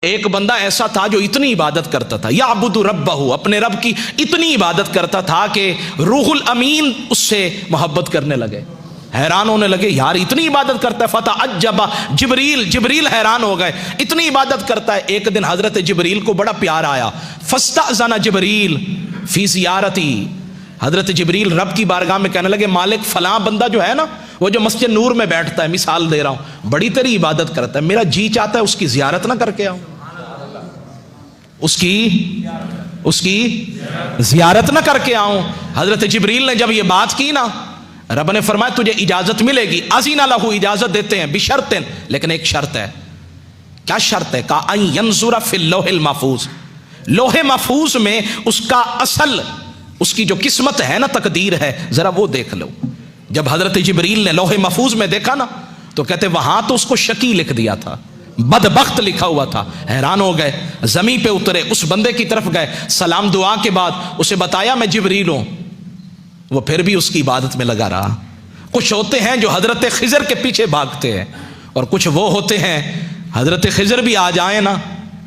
ایک بندہ ایسا تھا جو اتنی عبادت کرتا تھا، یعبد ربہ، اپنے رب کی اتنی عبادت کرتا تھا کہ روح الامین اس سے محبت کرنے لگے، حیران ہونے لگے، یار اتنی عبادت کرتا ہے۔ فتعجب جبریل حیران ہو گئے، اتنی عبادت کرتا ہے۔ ایک دن حضرت جبریل کو بڑا پیار آیا، فاستأذن جبریل فی زیارتی، حضرت جبریل رب کی بارگاہ میں کہنے لگے، مالک فلاں بندہ جو ہے نا، وہ جو مسجد نور میں بیٹھتا ہے، مثال دے رہا ہوں، بڑی تیری عبادت کرتا ہے، میرا جی چاہتا ہے اس کی زیارت نہ کر کے آؤں، اس کی زیارت نہ کر کے آؤں۔ حضرت جبریل نے جب یہ بات کی نا، رب نے فرمایا تجھے اجازت ملے گی، اذن لہ، اجازت دیتے ہیں، بشرط، لیکن ایک شرط ہے۔ کیا شرط ہے؟ کہا ان ینظر فی اللوح المحفوظ، لوح محفوظ میں اس کا اصل، اس کی جو قسمت ہے نا، تقدیر ہے، ذرا وہ دیکھ لو۔ جب حضرت جبریل نے لوح محفوظ میں دیکھا نا، تو کہتے وہاں تو اس کو شقی لکھ دیا تھا، بدبخت لکھا ہوا تھا۔ حیران ہو گئے، زمین پہ اترے، اس بندے کی طرف گئے، سلام دعا کے بعد اسے بتایا میں جبریل ہوں۔ وہ پھر بھی اس کی عبادت میں لگا رہا۔ کچھ ہوتے ہیں جو حضرت خضر کے پیچھے بھاگتے ہیں، اور کچھ وہ ہوتے ہیں حضرت خضر بھی آ جائیں نا،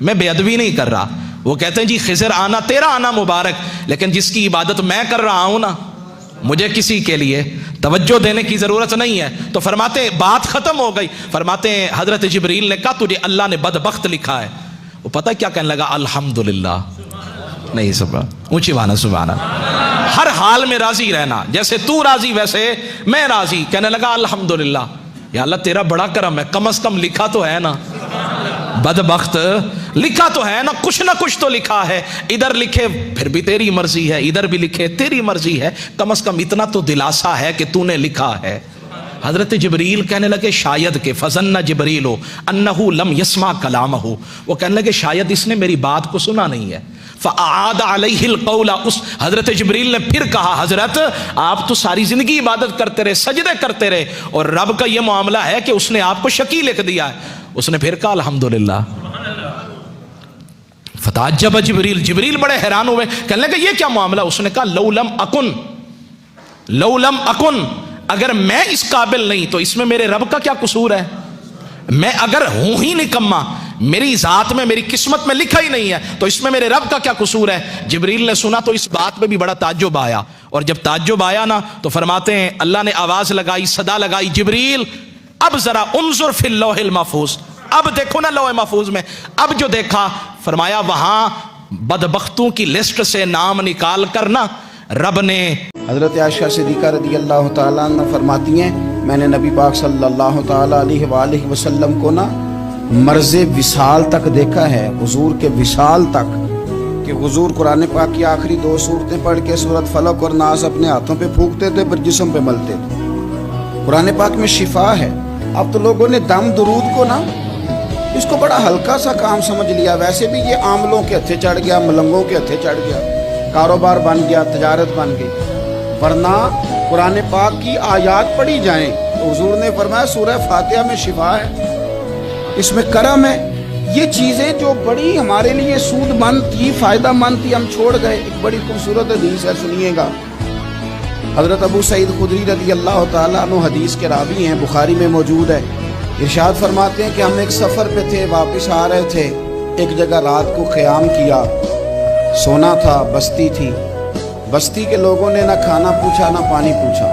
میں بے ادبی نہیں کر رہا، وہ کہتے ہیں جی خضر آنا تیرا آنا مبارک، لیکن جس کی عبادت میں کر رہا ہوں نا، مجھے کسی کے لیے توجہ دینے کی ضرورت نہیں ہے۔ تو فرماتے ہیں بات ختم ہو گئی، فرماتے ہیں حضرت جبریل نے کہا تجھے اللہ نے بدبخت لکھا ہے۔ وہ پتہ کیا کہنے لگا؟ الحمدللہ، نہیں سبحان، اونچی بانا سبحان اللہ، ہر حال میں راضی رہنا، جیسے تو راضی ویسے میں راضی۔ کہنے لگا الحمدللہ، یا اللہ تیرا بڑا کرم ہے، کم از کم لکھا تو ہے نا، بدبخت لکھا تو ہے نا، کچھ نہ کچھ تو لکھا ہے، ادھر لکھے پھر بھی تیری مرضی ہے، ادھر بھی لکھے تیری مرضی ہے، کم از کم اتنا تو دلاسا ہے کہ تو نے لکھا ہے۔ حضرت جبریل کہنے لگے شاید کہ فظن جبریل انہ لم یسمع کلامہ، وہ کہنے لگے شاید اس نے میری بات کو سنا نہیں ہے۔ فاعاد علیہ القول، اس حضرت جبریل نے پھر کہا حضرت آپ تو ساری زندگی عبادت کرتے رہے، سجدے کرتے رہے، اور رب کا یہ معاملہ ہے کہ اس نے آپ کو شقی لکھ دیا ہے۔ اس نے پھر کہا الحمدللہ۔ فتعجب جبریل بڑے حیران ہوئے، کہنے لگے یہ کیا معاملہ؟ اس نے کہا لو لم اکن، اگر میں اس قابل نہیں تو اس میں میرے رب کا کیا قصور ہے؟ میں اگر ہوں ہی نکما، میری ذات میں میری قسمت میں لکھا ہی نہیں ہے، تو اس میں میرے رب کا کیا قصور ہے؟ جبریل نے سنا تو اس بات میں بھی بڑا تعجب آیا، اور جب تعجب آیا نا تو فرماتے ہیں اللہ نے آواز لگائی، صدا لگائی، جبریل اب ذرا انظر فی اللوح المحفوظ، اب دیکھو نا لوح محفوظ میں۔ اب جو دیکھا، فرمایا وہاں بدبختوں کی لسٹ سے نام نکال کر نا رب نے، حضرت عائشہ صدیقہ رضی اللہ تعالیٰ عنہ فرماتی ہیں میں نے نبی پاک صلی اللہ تعالیٰ علیہ وآلہ وسلم کو نا مرض وصال تک دیکھا ہے، حضور کے وصال تک، کہ حضور قرآن پاک کی آخری 2 سورتیں پڑھ کے سورۃ فلق اور ناس اپنے ہاتھوں پہ پھونکتے تھے، پھر جسم پہ ملتے تھے۔ قرآن پاک میں شفا ہے۔ اب تو لوگوں نے دم درود کو نا اس کو بڑا ہلکا سا کام سمجھ لیا، ویسے بھی یہ عاملوں کے ہتھے چڑھ گیا، ملنگوں کے ہتھے چڑھ گیا، کاروبار بن گیا، تجارت بن گئی، ورنہ قرآن پاک کی آیات پڑھی جائیں تو حضور نے فرمایا سورہ فاتحہ میں شفا ہے، اس میں کرم ہے۔ یہ چیزیں جو بڑی ہمارے لیے سود مند تھی، فائدہ مند تھی، ہم چھوڑ گئے۔ ایک بڑی خوبصورت حدیث ہے، سنیے گا۔ حضرت ابو سعید خدری رضی اللہ تعالیٰ عنہ حدیث کے راوی ہیں، بخاری میں موجود ہے۔ ارشاد فرماتے ہیں کہ ہم ایک سفر پہ تھے، واپس آ رہے تھے، ایک جگہ رات کو قیام کیا، سونا تھا، بستی تھی، بستی کے لوگوں نے نہ کھانا پوچھا نہ پانی پوچھا،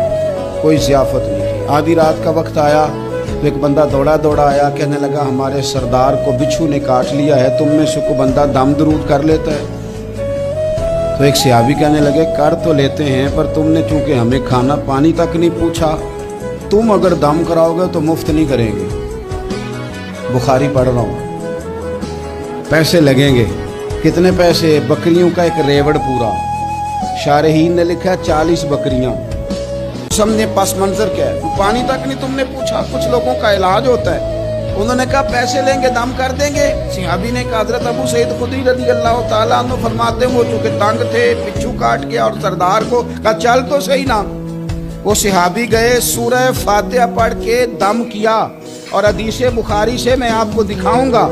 کوئی ضیافت نہیں تھی۔ آدھی رات کا وقت آیا تو ایک بندہ دوڑا آیا، کہنے لگا ہمارے سردار کو بچھو نے کاٹ لیا ہے، تم میں سے کوئی بندہ دم درود کر لیتا ہے؟ تو ایک صحابی کہنے لگے کر تو لیتے ہیں، پر تم نے چونکہ ہمیں کھانا پانی تک نہیں پوچھا، تم اگر دم کراؤ گے تو مفت نہیں کریں گے۔ بخاری پڑھ رہا ہوں، پیسے لگیں گے۔ کتنے پیسے؟ بکریوں کا ایک ریوڑ پورا۔ شارحین نے لکھا 40 بکریاں۔ سمجھے پس منظر کیا ہے، پانی تک نہیں تم نے پوچھا۔ کچھ لوگوں کا علاج ہوتا ہے، انہوں نے کہا پیسے لیں گے دم کر دیں گے۔ صحابی نے کہا حضرت ابو سعید خدری رضی اللہ تعالیٰ عنہ فرماتے ہیں وہ چونکہ تنگ تھے، بچھو کاٹ گیا، اور سردار کو کہا چل تو صحیح نا۔ وہ صحابی گئے، سورہ فاتحہ پڑھ کے دم کیا، اور حدیث بخاری سے میں آپ کو دکھاؤں گا۔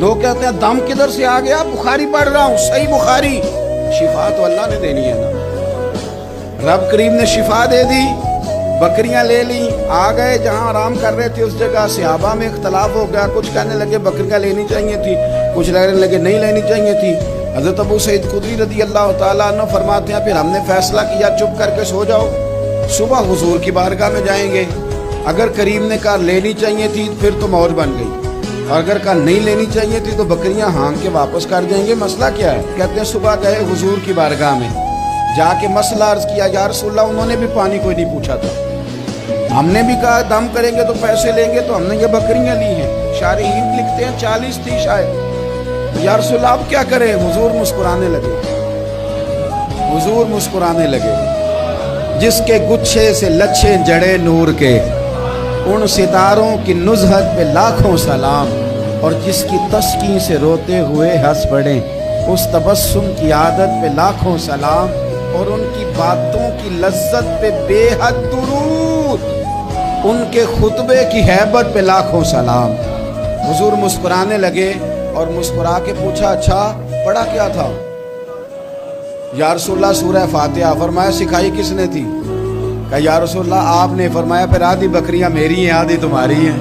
لوگ کہتے ہیں دم کدھر سے آ گیا؟ بخاری پڑھ رہا ہوں، صحیح بخاری۔ شفا تو اللہ نے دینی ہے نا، رب کریم نے شفا دے دی، بکریاں لے لی، آ گئے جہاں آرام کر رہے تھے اس جگہ، صحابہ میں اختلاف ہو گیا، کچھ کہنے لگے بکریاں لینی چاہیے تھی، کچھ کہنے لگے نہیں لینی چاہیے تھی۔ حضرت ابو سعید خدری رضی اللہ تعالیٰ عنہ فرماتے ہیں پھر ہم نے فیصلہ کیا چپ کر کے سو جاؤ، صبح حضور کی بارگاہ میں جائیں گے۔ اگر کریم نے کہا لینی چاہیے تھی پھر تو موج بن گئی، اور اگر کہا نہیں لینی چاہیے تھی تو بکریاں ہانگ کے واپس کر جائیں گے۔ مسئلہ کیا ہے؟ کہتے ہیں صبح گئے حضور کی بارگاہ میں، جا کے مسئلہ عرض کیا، یا رسول اللہ انہوں نے بھی پانی کوئی نہیں پوچھا تھا، ہم نے بھی کہا دم کریں گے تو پیسے لیں گے، تو ہم نے یہ بکریاں لی ہیں۔ شارحین لکھتے ہیں 40 تھی شاید۔ یا رسول اللہ اب کیا کریں؟ حضور مسکرانے لگے، حضور مسکرانے لگے۔ جس کے گچھے سے لچھے جڑے نور کے، ان ستاروں کی نزہت پہ لاکھوں سلام، اور جس کی تسکین سے روتے ہوئے ہنس پڑے، اس تبسم کی عادت پہ لاکھوں سلام، اور ان کی باتوں کی لذت پہ بے حد درود، ان کے خطبے کی ہیبت پہ لاکھوں سلام۔ حضور مسکرانے لگے اور مسکرا کے پوچھا اچھا پڑھا کیا تھا؟ یا رسول اللہ سورہ فاتحہ۔ فرمایا سکھائی کس نے تھی؟ کہا یا رسول اللہ آپ نے۔ فرمایا پھر آدھی بکریاں میری ہیں آدھی تمہاری ہیں۔